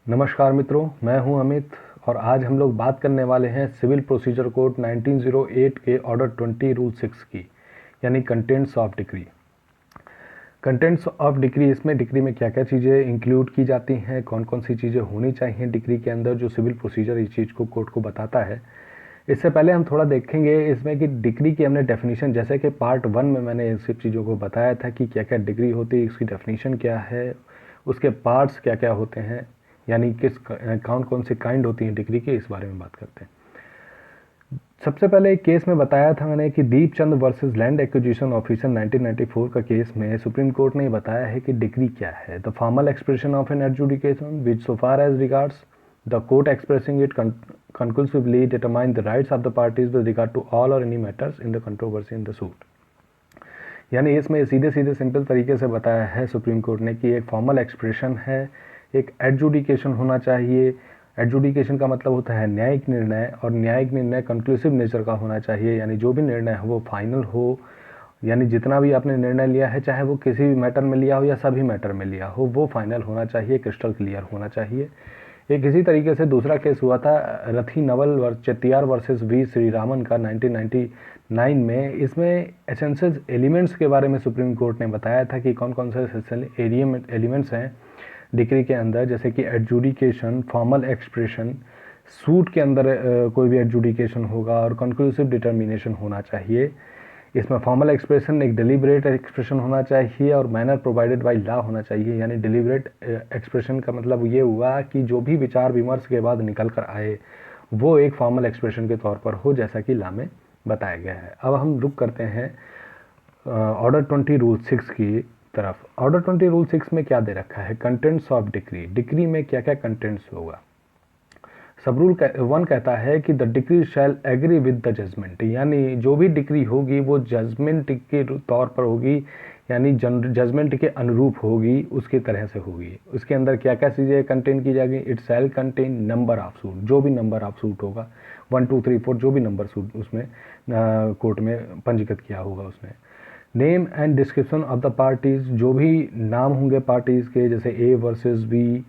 नमस्कार मित्रों, मैं हूं अमित और आज हम लोग बात करने वाले हैं सिविल प्रोसीजर कोड 1908 के ऑर्डर 20 रूल 6 की, यानी contents of decree. Contents of decree, इसमें डिक्री में क्या क्या चीज़ें इंक्लूड की जाती हैं, कौन कौन सी चीज़ें होनी चाहिए डिक्री के अंदर, जो सिविल प्रोसीजर इस चीज़ को कोर्ट को बताता है। इससे पहले हम थोड़ा देखेंगे इसमें कि डिक्री की हमने डेफिनेशन, जैसे कि पार्ट 1 में मैंने इन सब चीज़ों को बताया था कि क्या क्या डिग्री होती है, इसकी डेफिनेशन क्या है, उसके पार्ट्स क्या क्या होते हैं, यानी कौन कौन से काइंड होती हैं डिग्री के, इस बारे में बात करते हैं। सबसे पहले एक केस में बताया था मैंने कि Deepchand versus land acquisition officer 1994 का केस में सुप्रीम कोर्ट ने बताया है कि डिग्री क्या है। The formal expression of an adjudication which so far as regards the court expressing it conclusively determine the rights of the parties with regard to all or any matters in the controversy in the suit। यानी इसमें सीधे सीधे simple तरीके से बताया है supreme court ने कि एक फॉर्मल एक्सप्रेशन है, एक एडजुडिकेशन होना चाहिए। एडजुडिकेशन का मतलब होता है न्यायिक निर्णय, और न्यायिक निर्णय कंक्लूसिव नेचर का होना चाहिए, यानी जो भी निर्णय हो वो फाइनल हो, यानी जितना भी आपने निर्णय लिया है, चाहे वो किसी भी मैटर में लिया हो या सभी मैटर में लिया हो, वो फाइनल होना चाहिए, क्रिस्टल क्लियर होना चाहिए। एक इसी तरीके से दूसरा केस हुआ था रथी नवल चेतियार वर्सेस वी श्रीरामन का 1999 में। इसमें एसेंशियल एलिमेंट्स के बारे में सुप्रीम कोर्ट ने बताया था कि कौन कौन से एसेंशियल एलिमेंट्स हैं डिक्री के अंदर, जैसे कि एडजुडिकेशन, फॉर्मल एक्सप्रेशन, सूट के अंदर कोई भी एडजुडिकेशन होगा, और कंक्लूसिव डिटर्मिनेशन होना चाहिए। इसमें फॉर्मल एक्सप्रेशन एक डिलीबरेट एक्सप्रेशन होना चाहिए और मैनर प्रोवाइडेड बाय लॉ होना चाहिए। यानी डिलीबरेट एक्सप्रेशन का मतलब ये हुआ कि जो भी विचार विमर्श के बाद निकल कर आए वो एक फॉर्मल एक्सप्रेशन के तौर पर हो, जैसा कि लॉ में बताया गया है। अब हम रुक करते हैं ऑर्डर 20 रूल 6 की तरफ। ऑर्डर 20 रूल 6 में क्या दे रखा है? Contents of decree. डिक्री में क्या क्या कंटेंट्स होगा? सब रूल 1 कहता है कि the decree shall agree with the judgment, यानी जो भी डिक्री होगी वो जजमेंट के तौर पर होगी, यानी जजमेंट के अनुरूप होगी, उसकी तरह से होगी। उसके अंदर क्या क्या चीज़ें कंटेन की जाएगी? It shall contain number of suit, जो भी नंबर ऑफ सूट होगा, 1 2 3 4 जो भी नंबर सूट उसमें कोर्ट में पंजीकृत किया होगा उसने। Name and description of the parties, जो भी नाम होंगे पार्टीज़ के, जैसे A versus B,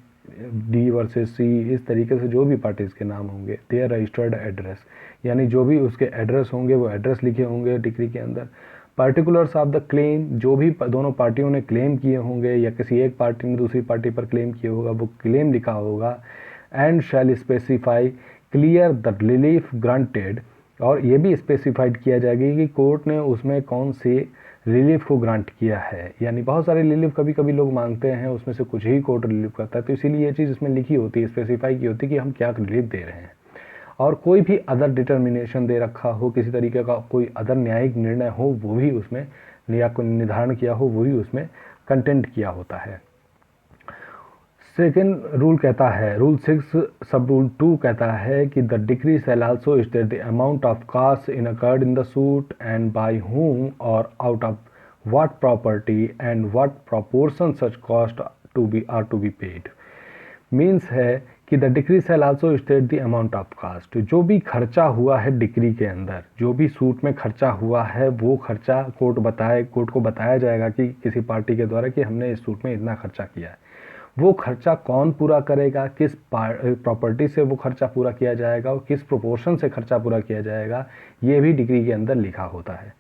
D versus C, इस तरीके से जो भी पार्टीज़ के नाम होंगे। देयर रजिस्टर्ड एड्रेस, यानी जो भी उसके एड्रेस होंगे वो एड्रेस लिखे होंगे डिक्री के अंदर। पर्टिकुलर्स ऑफ द क्लेम, जो भी दोनों पार्टियों ने क्लेम किए होंगे या किसी एक पार्टी ने दूसरी पार्टी पर क्लेम किया होगा, वो क्लेम लिखा होगा। And shall specify clear the relief granted, और ये भी स्पेसिफाइड किया जाएगी कि कोर्ट ने उसमें कौन से रिलीफ को ग्रांट किया है। यानी बहुत सारे रिलीफ कभी कभी लोग मांगते हैं, उसमें से कुछ ही कोर्ट रिलीफ करता है, तो इसीलिए ये चीज़ इसमें लिखी होती है, स्पेसिफाई की होती है कि हम क्या रिलीफ दे रहे हैं। और कोई भी अदर डिटर्मिनेशन दे रखा हो, किसी तरीके का कोई अदर न्यायिक निर्णय हो, वो भी उसमें, या कोई निर्धारण किया हो, वो भी उसमें कंटेंट किया होता है। सेकेंड रूल कहता है, रूल 6 सब रूल 2 कहता है कि the decree shall also state the amount of cost incurred in the suit and by whom और out of what property and what proportion such cost to be paid. Means है कि the decree shall also state the amount of cost, जो भी खर्चा हुआ है decree के अंदर, जो भी सूट में खर्चा हुआ है वो खर्चा कोर्ट को बताया जाएगा कि किसी पार्टी के द्वारा कि हमने इस सूट में इतना खर्चा किया है। वो खर्चा कौन पूरा करेगा, किस प्रॉपर्टी से वो खर्चा पूरा किया जाएगा और किस प्रोपोर्शन से खर्चा पूरा किया जाएगा, ये भी डिक्री के अंदर लिखा होता है।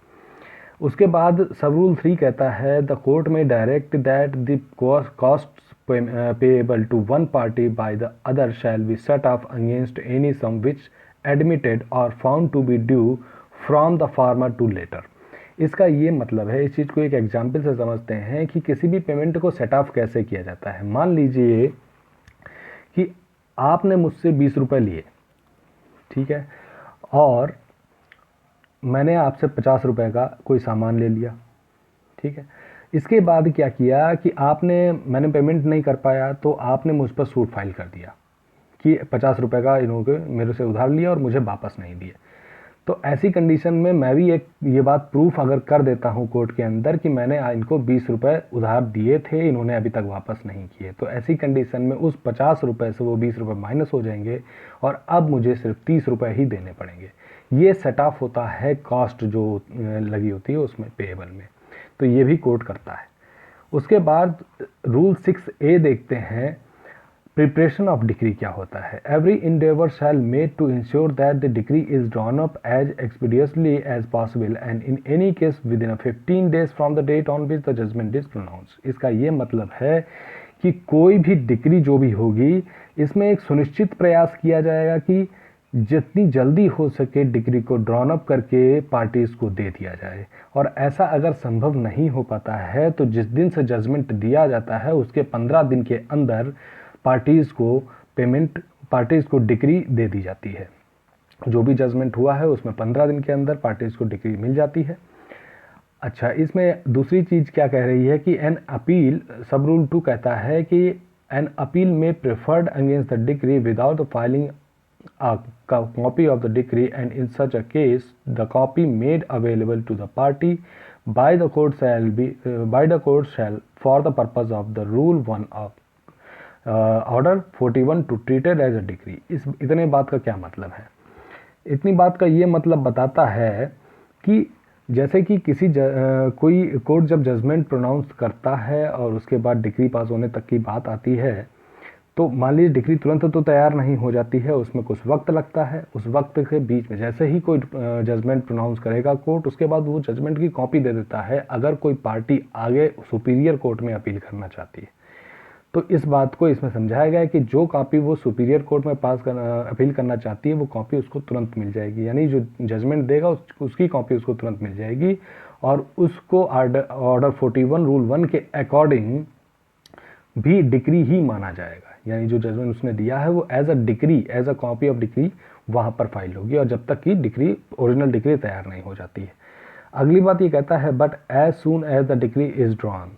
उसके बाद सब रूल 3 कहता है द कोर्ट में direct that the cost payable to one party by the other shall be set off against any sum which admitted और found to be due from the former to latter. इसका ये मतलब है, इस चीज़ को एक example से समझते हैं कि किसी भी पेमेंट को सेट ऑफ कैसे किया जाता है। मान लीजिए कि आपने मुझसे 20 रुपये लिए, ठीक है, और मैंने आपसे 50 रुपये का कोई सामान ले लिया, ठीक है। इसके बाद क्या किया कि मैंने पेमेंट नहीं कर पाया, तो आपने मुझ पर सूट फाइल कर दिया कि 50 रुपये का इन्होंने मेरे से उधार लिया और मुझे वापस नहीं दिए। तो ऐसी कंडीशन में मैं भी एक ये बात प्रूफ अगर कर देता हूँ कोर्ट के अंदर कि मैंने इनको 20 रुपये उधार दिए थे, इन्होंने अभी तक वापस नहीं किए, तो ऐसी कंडीशन में उस 50 रुपये से वो 20 रुपये माइनस हो जाएंगे और अब मुझे सिर्फ 30 रुपये ही देने पड़ेंगे। ये सेट ऑफ होता है कॉस्ट जो लगी होती है उसमें पेएबल में, तो ये भी कोर्ट करता है। उसके बाद रूल 6A देखते हैं। प्रिपरेशन ऑफ डिक्री क्या होता है? Every endeavour shall made to ensure that the decree is drawn up as expeditiously as possible and in any case within 15 days from the date on which the judgment is pronounce. इसका ये मतलब है कि कोई भी decree जो भी होगी इसमें एक सुनिश्चित प्रयास किया जाएगा कि जितनी जल्दी हो सके डिक्री को ड्रॉन अप करके पार्टीज को दे दिया जाए, और ऐसा अगर संभव नहीं हो पाता है तो जिस दिन से जजमेंट दिया जाता है उसके 15 दिन के अंदर पार्टीज को डिक्री दे दी जाती है। जो भी जजमेंट हुआ है उसमें 15 दिन के अंदर पार्टीज को डिक्री मिल जाती है। अच्छा, इसमें दूसरी चीज क्या कह रही है कि एन अपील, सब रूल 2 कहता है कि एन अपील में preferred against the decree without the filing a copy of the decree, and in such a case the copy made available to the party by the court shall for the purpose of the rule 1 of order 41 to treated as a decree। इतने बात का क्या मतलब है? इतनी बात का ये मतलब बताता है कि जैसे कि कोई कोर्ट जब जजमेंट प्रोनाउंस करता है और उसके बाद डिक्री पास होने तक की बात आती है, तो मान लीजिए डिक्री तुरंत तो तैयार नहीं हो जाती है, उसमें कुछ वक्त लगता है। उस वक्त के बीच में जैसे ही कोई जजमेंट प्रोनाउंस करेगा कोर्ट, उसके बाद वो जजमेंट की कॉपी दे देता है अगर कोई पार्टी आगे सुपीरियर कोर्ट में अपील करना चाहती है। तो इस बात को इसमें समझाया गया है कि जो कॉपी वो सुपीरियर कोर्ट में अपील करना चाहती है वो कॉपी उसको तुरंत मिल जाएगी, यानी जो जजमेंट देगा उसकी कॉपी उसको तुरंत मिल जाएगी और उसको ऑर्डर 41 रूल 1 के अकॉर्डिंग भी डिक्री ही माना जाएगा। यानी जो जजमेंट उसने दिया है वो as a copy of decree वहां पर फाइल होगी, और जब तक कि ओरिजिनल डिक्री तैयार नहीं हो जाती है। अगली बात ये कहता है but as soon as the decree is drawn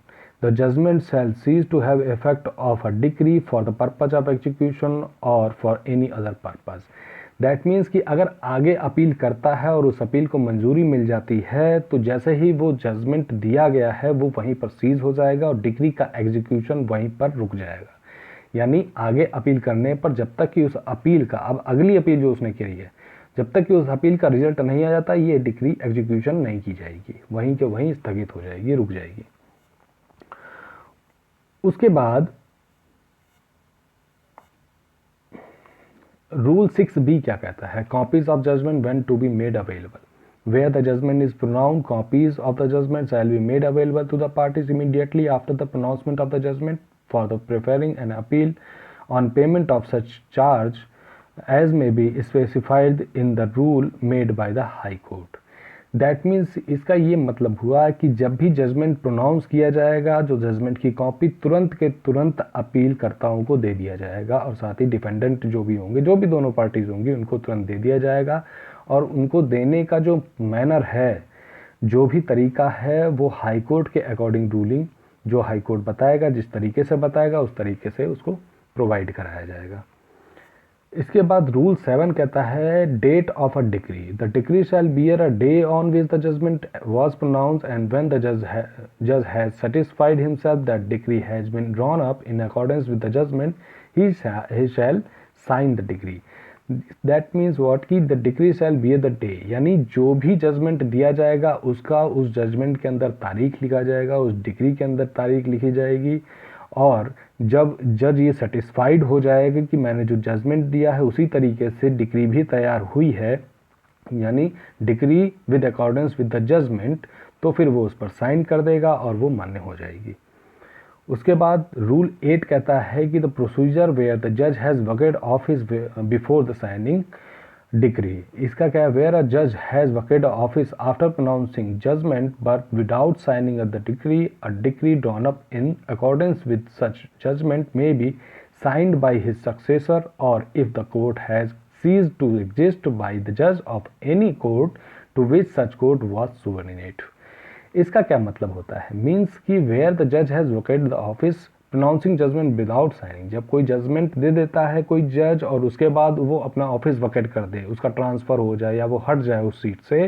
the judgment shall cease to have effect of a decree for the purpose of execution और for any other purpose. That means कि अगर आगे अपील करता है और उस अपील को मंजूरी मिल जाती है तो जैसे ही वो जजमेंट दिया गया है वो वहीं पर सीज हो जाएगा और डिक्री का एग्जीक्यूशन वहीं पर रुक जाएगा। यानी आगे अपील करने पर जब तक कि उस अपील का, अब अगली अपील जो उसने करी है, जब तक कि उस अपील का रिजल्ट नहीं आ जाता ये डिक्री एग्जीक्यूशन नहीं की जाएगी, वहीं के वहीं स्थगित हो जाएगी, रुक जाएगी। उसके बाद रूल 6b क्या कहता है? Copies of judgment when to be made available. Where the judgment is pronounced, copies of the judgment shall be made available to the parties immediately after the pronouncement of the judgment for the preferring an appeal on payment of such charge as may be specified in the rule made by the High Court। That means इसका ये मतलब हुआ कि जब भी judgement pronounce किया जाएगा जो जजमेंट की कॉपी तुरंत के तुरंत अपील कर्ताओं को दे दिया जाएगा और साथ ही डिफेंडेंट जो भी होंगे, जो भी दोनों पार्टीज होंगी, उनको तुरंत दे दिया जाएगा। और उनको देने का जो मैनर है, जो भी तरीका है, वो हाई कोर्ट के अकॉर्डिंग रूलिंग जो हाई कोर्ट बताएगा, जिस तरीके से बताएगा उस तरीके से उसको प्रोवाइड कराया जाएगा। इसके बाद रूल 7 कहता है date of a decree. The decree shall bear a day on which the judgment was pronounced and when the जज has satisfied himself that decree has been drawn up in accordance with the judgment he shall sign the decree. That means what कि the decree shall bear the day, यानी जो भी judgement दिया जाएगा उसका उस judgement के अंदर तारीख लिखा जाएगा, उस डिक्री के अंदर तारीख लिखी जाएगी। और जब जज ये सेटिस्फाइड हो जाएगा कि मैंने जो जजमेंट दिया है उसी तरीके से डिक्री भी तैयार हुई है, यानी decree with accordance with the judgment, तो फिर वो उस पर साइन कर देगा और वो मान्य हो जाएगी। उसके बाद रूल 8 कहता है कि द प्रोसीजर वेयर द जज has vacated office before the signing decree. इसका क्या है? वेयर अ जज has vacated office after pronouncing judgment but without signing the decree, a decree drawn up in accordance with such judgment may be signed by his successor और if the court has ceased to exist by the judge of any court to which such court was subordinate। इसका क्या मतलब होता है? Means कि where the जज has vacated the office pronouncing judgment without signing. जब कोई जजमेंट दे देता है कोई जज और उसके बाद वो अपना ऑफिस वकेट कर दे, उसका ट्रांसफ़र हो जाए या वो हट जाए उस सीट से,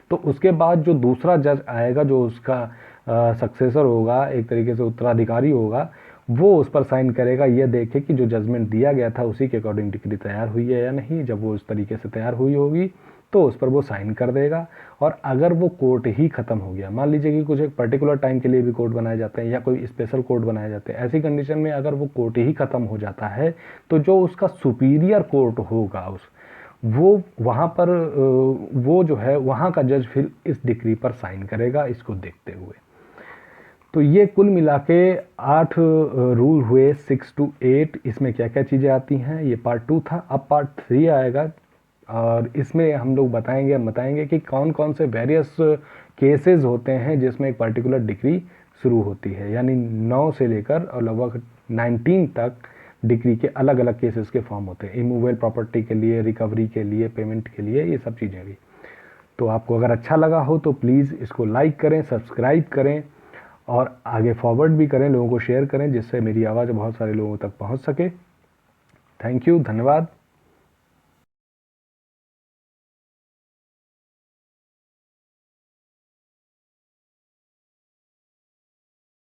तो उसके बाद जो दूसरा जज आएगा जो उसका सक्सेसर होगा, एक तरीके से उत्तराधिकारी होगा, वो उस पर साइन करेगा ये देखे कि जो जजमेंट दिया गया था उसी के अकॉर्डिंग डिक्री तैयार हुई है या नहीं। जब वो उस तरीके से तैयार हुई होगी तो उस पर वो साइन कर देगा। और अगर वो कोर्ट ही ख़त्म हो गया, मान लीजिए कि कुछ एक पर्टिकुलर टाइम के लिए भी कोर्ट बनाए जाते हैं या कोई स्पेशल कोर्ट बनाए जाते हैं, ऐसी कंडीशन में अगर वो कोर्ट ही ख़त्म हो जाता है तो जो उसका सुपीरियर कोर्ट होगा वो वहाँ पर वो जो है वहाँ का जज फिर इस डिक्री पर साइन करेगा इसको देखते हुए। तो ये कुल मिला के 8 रूल हुए 6 to 8। इसमें क्या क्या चीज़ें आती हैं, ये पार्ट 2 था। अब पार्ट 3 आएगा और इसमें हम लोग बताएंगे कि कौन कौन से वेरियस केसेस होते हैं जिसमें एक पर्टिकुलर डिक्री शुरू होती है, यानी 9 से लेकर और लगभग 19 तक डिक्री के अलग अलग केसेस के फॉर्म होते हैं, इमूवेबल प्रॉपर्टी के लिए, रिकवरी के लिए, पेमेंट के लिए, ये सब चीज़ें भी। तो आपको अगर अच्छा लगा हो तो प्लीज़ इसको लाइक करें, सब्सक्राइब करें और आगे फॉरवर्ड भी करें, लोगों को शेयर करें जिससे मेरी आवाज़ बहुत सारे लोगों तक पहुंच सके। थैंक यू, धन्यवाद।